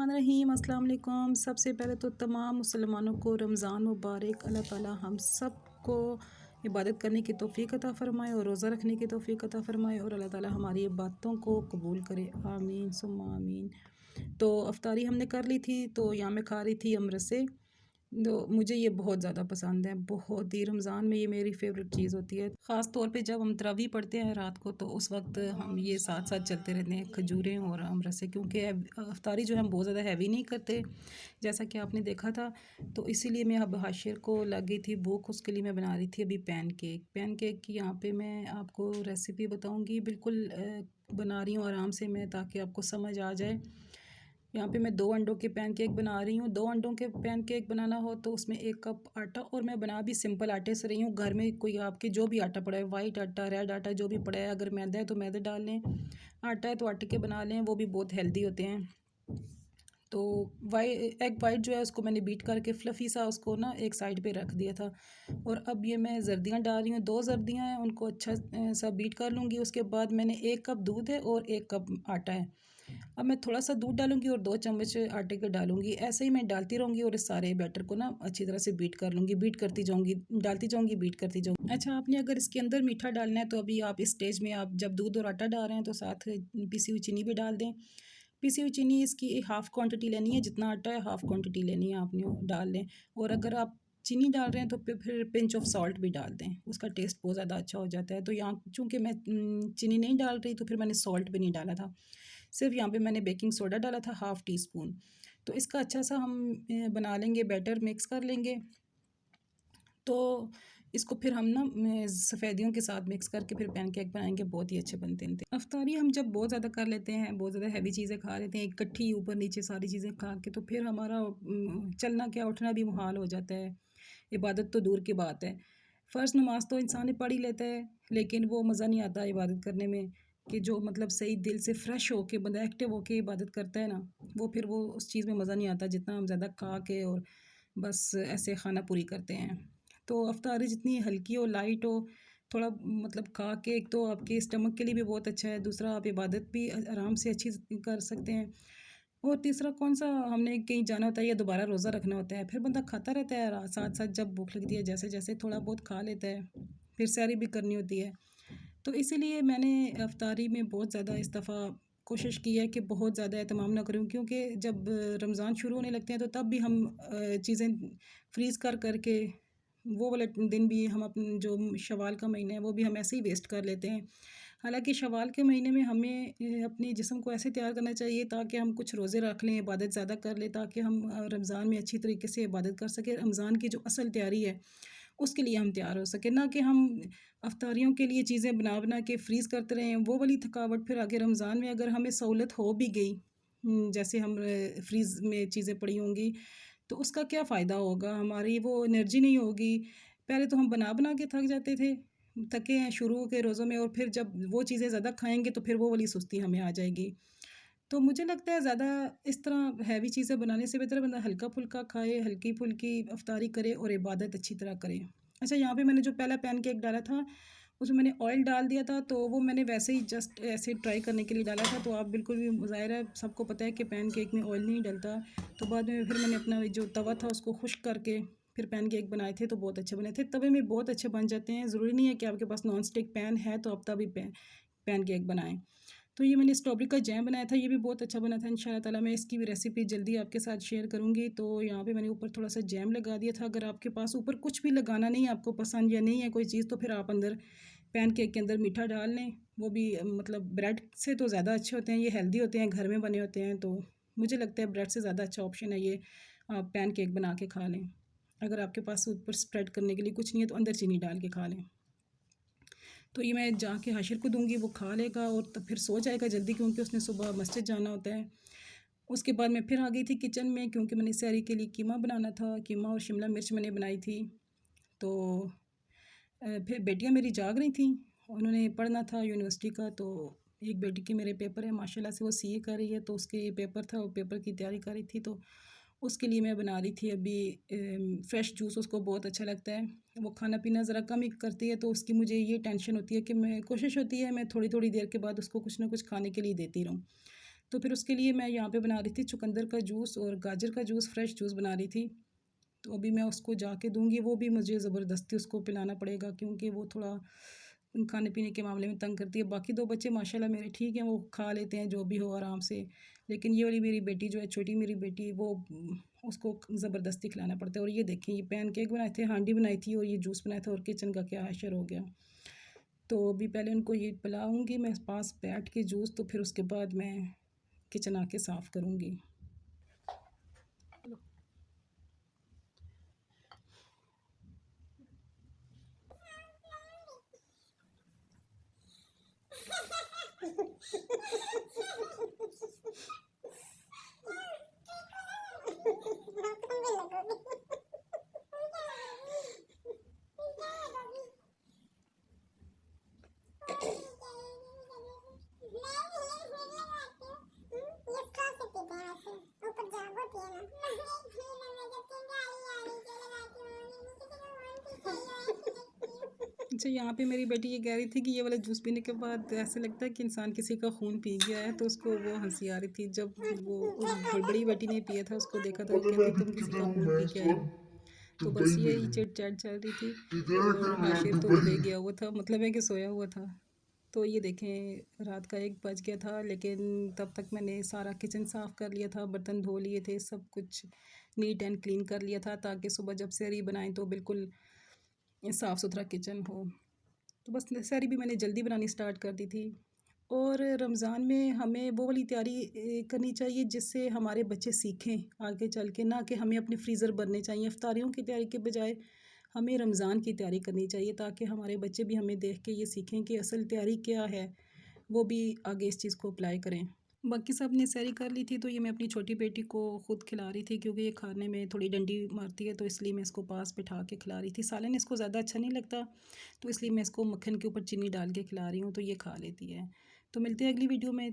बिस्मिल्लाहिर्रहमानिर्रहीम अस्सलाम वालेकुम। सबसे पहले तो तमाम मुसलमानों को रमज़ान मुबारक। अल्लाह ताला हम सब को इबादत करने की तौफ़ीक अता फ़रमाए और रोज़ा रखने की तौफ़ीक अता फ़रमाए और अल्लाह ताला हमारी इबादतों को कबूल करे, आमीन सुम्मा आमीन। तो अफ्तारी हमने कर ली थी, तो यहाँ मैं खा रही थी अमरसे। तो मुझे ये बहुत ज़्यादा पसंद है, बहुत ही रमज़ान में ये मेरी फ़ेवरेट चीज़ होती है। ख़ास तौर पे जब हम तरावी पढ़ते हैं रात को, तो उस वक्त हम ये साथ साथ चलते रहते हैं, खजूरें और अमरसे, क्योंकि अफ्तारी जो है हम बहुत ज़्यादा हैवी नहीं करते जैसा कि आपने देखा था। तो इसीलिए मैं अब हाशिर को लग गई थी भूख, उसके लिए मैं बना रही थी अभी पैन केक की यहाँ पे मैं आपको रेसिपी बताऊँगी। बिल्कुल बना रही हूँ आराम से मैं, ताकि आपको समझ आ जाए। यहाँ पे मैं 2 अंडों के पैनकेक बना रही हूँ। 2 अंडों के पैनकेक बनाना हो तो उसमें 1 कप आटा, और मैं बना भी सिंपल आटे से रही हूँ। घर में कोई आपके जो भी आटा पड़ा है, वाइट आटा, रेड आटा, जो भी पड़ा है, अगर मैदा है तो मैदा डाल लें, आटा है तो आटे के बना लें, वो भी बहुत हेल्दी होते हैं। तो एग वाइट जो है उसको मैंने बीट करके फ्लफ़ी सा उसको ना एक साइड पे रख दिया था। और अब ये मैं ज़र्दियाँ डाल रही हूँ, 2 ज़र्दियाँ हैं, उनको अच्छा सा बीट कर लूँगी। उसके बाद मैंने 1 कप दूध है और 1 कप आटा है। अब मैं थोड़ा सा दूध डालूँगी और 2 चम्मच आटे के डालूँगी। ऐसे ही मैं डालती रहूँगी और इस सारे बैटर को ना अच्छी तरह से बीट कर लूँगी। बीट करती जाऊँगी, डालती जाऊँगी, बीट करती जाऊँगी। अच्छा, आपने अगर इसके अंदर मीठा डालना है तो अभी आप इस स्टेज में आप जब दूध और आटा डाल रहे हैं तो साथ पिसी हुई चीनी भी डाल दें। पिसी हुई चीनी इसकी हाफ़ क्वांटिटी लेनी है, जितना आटा है हाफ़ क्वांटिटी लेनी है, आपने वो डाल लें। और अगर आप चीनी डाल रहे हैं तो फिर पिंच ऑफ सॉल्ट भी डाल दें, उसका टेस्ट बहुत ज़्यादा अच्छा हो जाता है। तो यहाँ चूँकि मैं चीनी नहीं डाल रही तो फिर मैंने सॉल्ट भी नहीं डाला था। सिर्फ यहाँ पे मैंने बेकिंग सोडा डाला था हाफ़ टी स्पून। तो इसका अच्छा सा हम बना लेंगे, बैटर मिक्स कर लेंगे। तो इसको फिर हम ना सफ़ेदियों के साथ मिक्स करके फिर पैनकेक बनाएंगे, बहुत ही अच्छे बनते हैं। अफ्तारी हम जब बहुत ज़्यादा कर लेते हैं, बहुत ज़्यादा हैवी चीज़ें खा लेते हैं इकट्ठी ऊपर नीचे सारी चीज़ें खा के, तो फिर हमारा चलना क्या उठना भी मुहाल हो जाता है। इबादत तो दूर की बात है। फ़र्ज़ नमाज तो इंसान पढ़ ही लेता है, लेकिन वो मज़ा नहीं आता इबादत करने में, कि जो मतलब सही दिल से फ्रेश होके बंदा एक्टिव होके इबादत करता है ना, वो उस चीज़ में मज़ा नहीं आता जितना हम ज़्यादा खा के और बस ऐसे खाना पूरी करते हैं। तो अफ्तारी जितनी हल्की हो, लाइट हो, थोड़ा मतलब खा के, एक तो आपके स्टमक के लिए भी बहुत अच्छा है, दूसरा आप इबादत भी आराम से अच्छी कर सकते हैं, और तीसरा कौन-सा हमने कहीं जाना होता है या दोबारा रोज़ा रखना होता है, फिर बंदा खाता रहता है साथ-साथ, जब भूख लगती है जैसे-जैसे थोड़ा बहुत खा लेता है, फिर सहरी भी करनी होती है। तो इसीलिए मैंने अफ्तारी में बहुत ज़्यादा इस दफ़ा कोशिश की है कि बहुत ज़्यादा एहतमाम ना करूँ, क्योंकि जब रमज़ान शुरू होने लगते हैं तो तब भी हम चीज़ें फ्रीज़ कर के वो वाले दिन भी हम अपने जो शवाल का महीना है वो भी हम ऐसे ही वेस्ट कर लेते हैं। हालाँकि शवाल के महीने में हमें अपने जिस्म को ऐसे तैयार करना चाहिए ताकि हम कुछ रोज़े रख लें, इबादत ज़्यादा कर लें, ताकि हम रमज़ान में अच्छी तरीके से इबादत कर सकें। रमज़ान की जो असल तैयारी है उसके लिए हम तैयार हो सकें, ना कि हम अफ्तारियों के लिए चीज़ें बना के फ्रीज़ करते रहें। वो वाली थकावट फिर आगे रमज़ान में अगर हमें सहूलत हो भी गई, जैसे हम फ्रीज़ में चीज़ें पड़ी होंगी, तो उसका क्या फ़ायदा होगा? हमारी वो एनर्जी नहीं होगी। पहले तो हम बना के थक जाते थे, थके हैं शुरू के रोज़ों में, और फिर जब वो चीज़ें ज़्यादा खाएँगे तो फिर वो वाली सुस्ती हमें आ जाएगी। तो मुझे लगता है ज़्यादा इस तरह हैवी चीज़ें बनाने से बेहतर है बंदा हल्का-फुल्का खाए, हल्की-फुल्की इफ्तारी करे और इबादत अच्छी तरह करे। अच्छा, यहाँ पे मैंने जो पहला पैनकेक डाला था, उसमें मैंने ऑयल डाल दिया था, तो वो मैंने वैसे ही जस्ट ऐसे ट्राई करने के लिए डाला था। तो आप बिल्कुल भी, ज़ाहिर है सबको पता है कि पैनकेक में ऑयल नहीं डलता। तो बाद में फिर मैंने अपना जो तवा था उसको खुश्क करके फिर पैनकेक बनाए थे, तो बहुत अच्छे बने थे। तवे में बहुत अच्छे बन जाते हैं, ज़रूरी नहीं है कि आपके पास नॉन स्टिक पैन है तो आप तभी पैनकेक बनाएँ। तो ये मैंने स्ट्रॉबेरी का जैम बनाया था, ये भी बहुत अच्छा बना था। इंशाल्लाह ताला मैं इसकी भी रेसिपी जल्दी आपके साथ शेयर करूँगी। तो यहाँ पे मैंने ऊपर थोड़ा-सा जैम लगा दिया था। अगर आपके पास ऊपर कुछ भी लगाना नहीं है, आपको पसंद या नहीं है कोई चीज़, तो फिर आप अंदर पैनकेक के अंदर मीठा डाल लें। वो भी मतलब ब्रेड से तो ज़्यादा अच्छे होते हैं, ये हेल्दी होते हैं, घर में बने होते हैं। तो मुझे लगता है ब्रेड से ज़्यादा अच्छा ऑप्शन है ये, आप पैनकेक बना के खा लें। अगर आपके पास ऊपर स्प्रेड करने के लिए कुछ नहीं है तो अंदर चीनी डाल के खा लें। तो ये मैं जाके हाशिर को दूँगी, वो खा लेगा और तब फिर सो जाएगा जल्दी, क्योंकि उसने सुबह मस्जिद जाना होता है। उसके बाद मैं फिर आ गई थी किचन में, क्योंकि मैंने सहरी के लिए कीमा बनाना था। कीमा और शिमला मिर्च मैंने बनाई थी। तो फिर बेटियाँ मेरी जाग रही थीं, उन्होंने पढ़ना था यूनिवर्सिटी का। तो एक बेटी के मेरे पेपर है, माशाल्लाह से वो सीए कर रही है, तो उसके पेपर था, वो पेपर की तैयारी कर रही थी। तो उसके लिए मैं बना रही थी अभी फ़्रेश जूस, उसको बहुत अच्छा लगता है। वो खाना-पीना ज़रा कम ही करती है, तो उसकी मुझे ये टेंशन होती है कि मैं कोशिश होती है मैं थोड़ी-थोड़ी देर के बाद उसको कुछ ना कुछ खाने के लिए देती रहूँ। तो फिर उसके लिए मैं यहाँ पे बना रही थी चुकंदर का जूस और गाजर का जूस, फ्रेश जूस बना रही थी। तो अभी मैं उसको जाके दूंगी, वो भी मुझे ज़बरदस्ती उसको पिलाना पड़ेगा क्योंकि वो थोड़ा खाने पीने के मामले में तंग करती है। बाकी दो बच्चे माशाल्लाह मेरे ठीक हैं, वो खा लेते हैं जो भी हो आराम से, लेकिन ये वाली मेरी बेटी जो है, छोटी मेरी बेटी, वो उसको ज़बरदस्ती खिलाना पड़ता है। और ये देखें, ये पैन केक बनाए थे, हांडी बनाई थी और ये जूस बनाया था और किचन का क्या हशर हो गया। तो अभी पहले उनको ये पिलाऊंगी मैं पास बैठ के जूस, तो फिर उसके बाद मैं किचन आके साफ़ करूँगी। अच्छा, यहाँ पे मेरी बेटी ये कह रही थी कि ये वाला जूस पीने के बाद ऐसे लगता है कि इंसान किसी का खून पी गया है, तो उसको वो हंसी आ रही थी। जब वो बड़ी बेटी ने पिया था, उसको देखा था, वो कहती तुम किसी का खून पी के आई हो। तो बस यही चिट चैट चल रही थी और हाशिर तो दुबई गया हुआ था, मतलब है कि सोया हुआ था। तो ये देखें, रात का 1 बज गया था, लेकिन तब तक मैंने सारा किचन साफ़ कर लिया था, बर्तन धो लिए थे, सब कुछ नीट एंड क्लीन कर लिया था ताकि सुबह जब सहरी बनाएं तो बिल्कुल साफ़ सुथरा किचन हो। तो बस सहरी भी मैंने जल्दी बनानी स्टार्ट कर दी थी। और रमज़ान में हमें वो वाली तैयारी करनी चाहिए जिससे हमारे बच्चे सीखें आगे चल के, ना कि हमें अपने फ्रीज़र भरने चाहिए। इफ्तारियों की तैयारी के बजाय हमें रमज़ान की तैयारी करनी चाहिए ताकि हमारे बच्चे भी हमें देख के ये सीखें कि असल तैयारी क्या है, वो भी आगे इस चीज़ को अप्लाई करें। बाकी सब ने सैरी कर ली थी, तो ये मैं अपनी छोटी बेटी को ख़ुद खिला रही थी क्योंकि ये खाने में थोड़ी डंडी मारती है, तो इसलिए मैं इसको पास बिठा के खिला रही थी। सालन इसको ज़्यादा अच्छा नहीं लगता, तो इसलिए मैं इसको मक्खन के ऊपर चीनी डाल के खिला रही हूँ, तो ये खा लेती है। तो मिलते हैं अगली वीडियो में।